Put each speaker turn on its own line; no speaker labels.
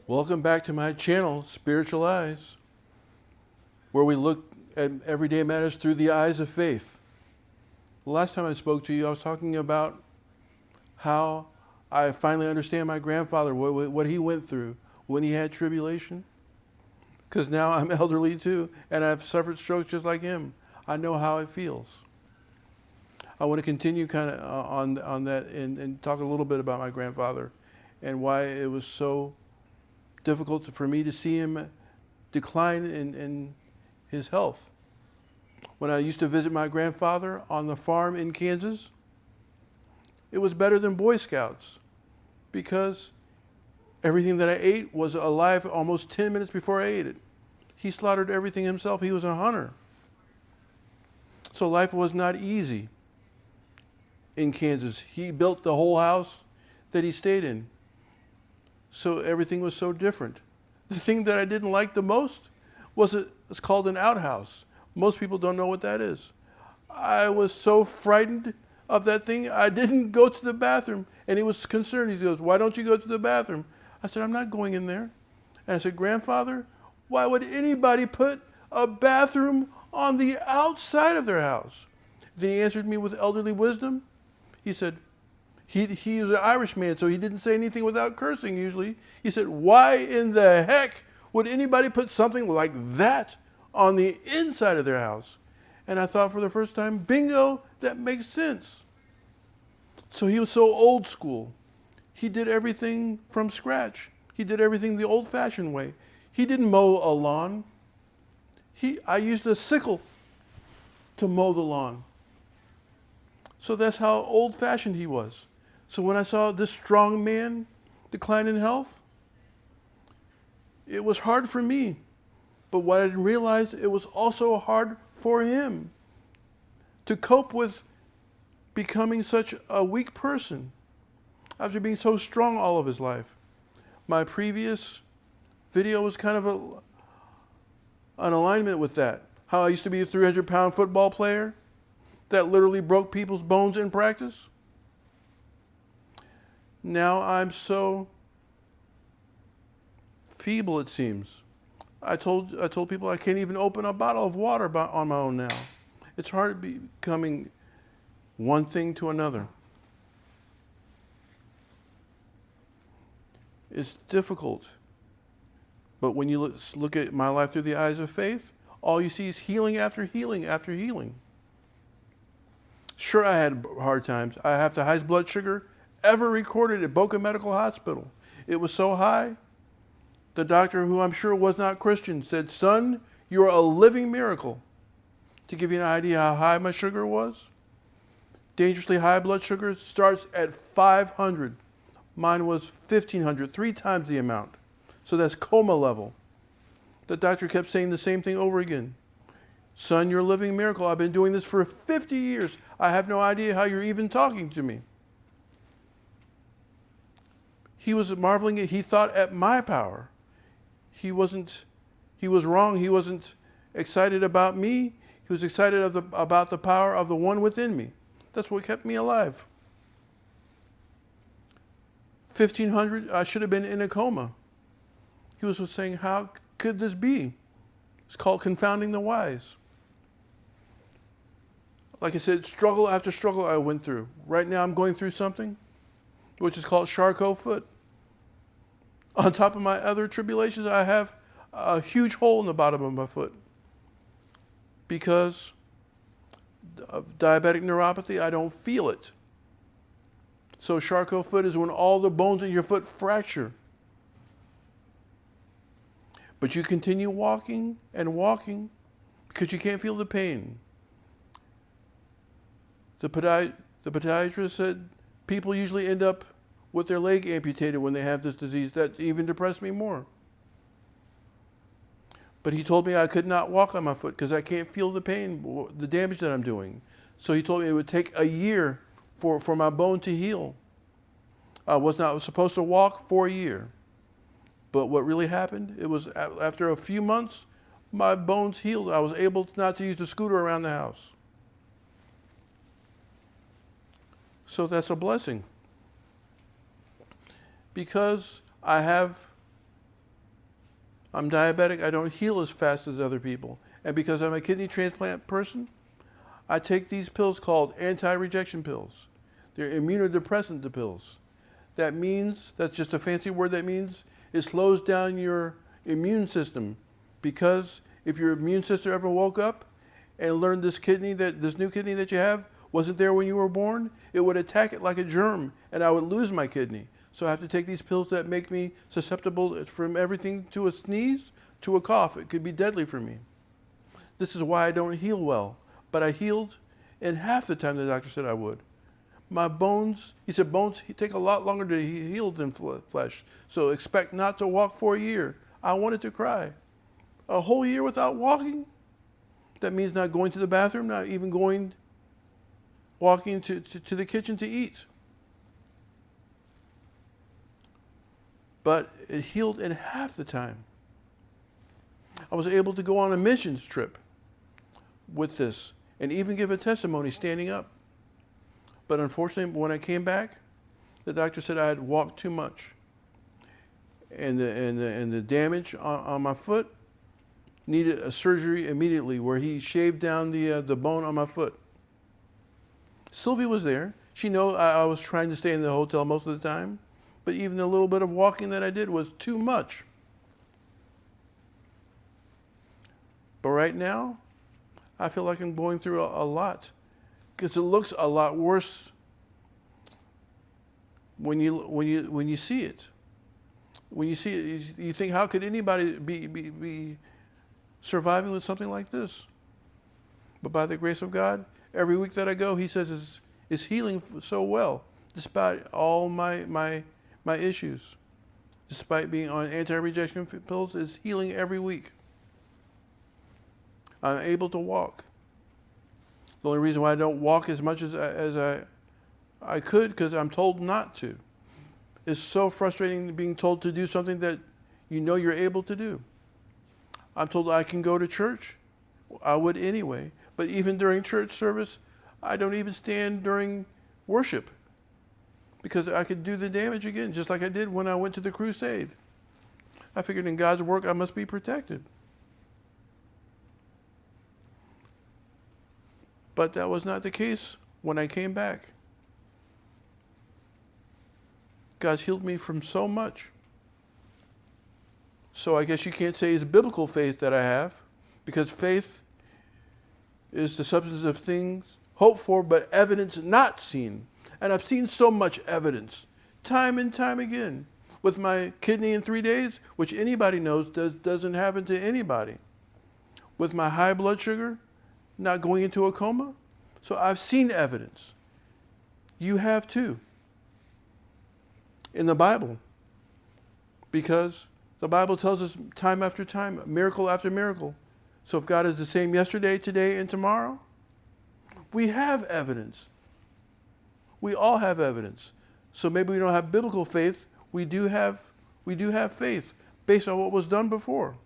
Welcome back to my channel, Spiritual Eyes, where we look at everyday matters through the eyes of faith. The last time I spoke to you, I was talking about how I finally understand my grandfather, what he went through when he had tribulation. Because now I'm elderly too, and I've suffered strokes just like him. I know how it feels. I want to continue kind of on that and talk a little bit about my grandfather and why it was so difficult for me to see him decline in his health. When I used to visit my grandfather on the farm in Kansas, it was better than Boy Scouts because everything that I ate was alive almost 10 minutes before I ate it. He slaughtered everything himself. He was a hunter. So life was not easy in Kansas. He built the whole house that he stayed in. So everything was so different. The thing that I didn't like the most was it's called an outhouse. Most people don't know what that is. I was so frightened of that thing, I didn't go to the bathroom. And he was concerned. He goes, "Why don't you go to the bathroom?" I said, "I'm not going in there." And I said, "Grandfather, why would anybody put a bathroom on the outside of their house?" Then he answered me with elderly wisdom. He said, he is an Irish man, so he didn't say anything without cursing usually. He said, "Why in the heck would anybody put something like that on the inside of their house?" And I thought for the first time, bingo, that makes sense. So he was so old school. He did everything from scratch. He did everything the old-fashioned way. He didn't mow a lawn. I used a sickle to mow the lawn. So that's how old-fashioned he was. So when I saw this strong man decline in health, it was hard for me. But what I didn't realize, it was also hard for him to cope with becoming such a weak person after being so strong all of his life. My previous video was kind of an alignment with that. How I used to be a 300-pound football player that literally broke people's bones in practice. Now I'm so feeble, it seems. I told people I can't even open a bottle of water on my own now. It's hard becoming one thing to another. It's difficult. But when you look at my life through the eyes of faith, all you see is healing after healing after healing. Sure, I had hard times. I have the highest blood sugar ever recorded at Boca Medical Hospital. It was so high, the doctor, who I'm sure was not Christian, said, "Son, you're a living miracle." To give you an idea how high my sugar was, dangerously high blood sugar starts at 500. Mine was 1,500, 3 times the amount. So that's coma level. The doctor kept saying the same thing over again. "Son, you're a living miracle. I've been doing this for 50 years. I have no idea how you're even talking to me." He was marveling at, he thought, at my power. He was wrong. He wasn't excited about me. He was excited about the power of the one within me. That's what kept me alive. 1,500, I should have been in a coma. He was saying, how could this be? It's called confounding the wise. Like I said, struggle after struggle I went through. Right now I'm going through something which is called Charcot foot. On top of my other tribulations, I have a huge hole in the bottom of my foot. Because of diabetic neuropathy, I don't feel it. So Charcot foot is when all the bones in your foot fracture. But you continue walking and walking because you can't feel the pain. The podiatrist said people usually end up with their leg amputated when they have this disease. That even depressed me more. But he told me I could not walk on my foot because I can't feel the pain, the damage that I'm doing. So he told me it would take a year for my bone to heal. I was supposed to walk for a year. But what really happened, it was after a few months, my bones healed. I was able not to use the scooter around the house. So that's a blessing. Because I have I'm diabetic. I don't heal as fast as other people. And because I'm a kidney transplant person, I take these pills called anti-rejection pills. They're immunodepressant pills. That means, that's just a fancy word, that means it slows down your immune system. Because if your immune system ever woke up and learned this new kidney that you have wasn't there when you were born, it would attack it like a germ and I would lose my kidney. So I have to take these pills that make me susceptible from everything to a sneeze to a cough. It could be deadly for me. This is why I don't heal well. But I healed in half the time the doctor said I would. My bones, he said, bones take a lot longer to heal than flesh. So expect not to walk for a year. I wanted to cry. A whole year without walking? That means not going to the bathroom, not even walking to the kitchen to eat. But it healed in half the time. I was able to go on a missions trip with this and even give a testimony standing up. But unfortunately, when I came back, the doctor said I had walked too much. And the damage on my foot needed a surgery immediately where he shaved down the bone on my foot. Sylvie was there. She knew I was trying to stay in the hotel most of the time. But even the little bit of walking that I did was too much. But right now, I feel like I'm going through a lot. Because it looks a lot worse when you see it. When you see it, you think, how could anybody be surviving with something like this? But by the grace of God, every week that I go, he says it's healing so well, despite all my issues. Despite being on anti-rejection pills, it's healing every week. I'm able to walk. The only reason why I don't walk as much as I could, because I'm told not to. It's so frustrating being told to do something that you know you're able to do. I'm told I can go to church. I would anyway. But even during church service, I don't even stand during worship because I could do the damage again, just like I did when I went to the crusade. I figured in God's work, I must be protected. But that was not the case when I came back. God's healed me from so much. So I guess you can't say it's biblical faith that I have, because faith is the substance of things hoped for, but evidence not seen. And I've seen so much evidence, time and time again. With my kidney in 3 days, which anybody knows doesn't happen to anybody. With my high blood sugar, not going into a coma. So I've seen evidence. You have too. In the Bible. Because the Bible tells us time after time, miracle after miracle. So if God is the same yesterday, today, and tomorrow, we have evidence. We all have evidence. So maybe we don't have biblical faith. We do have faith based on what was done before.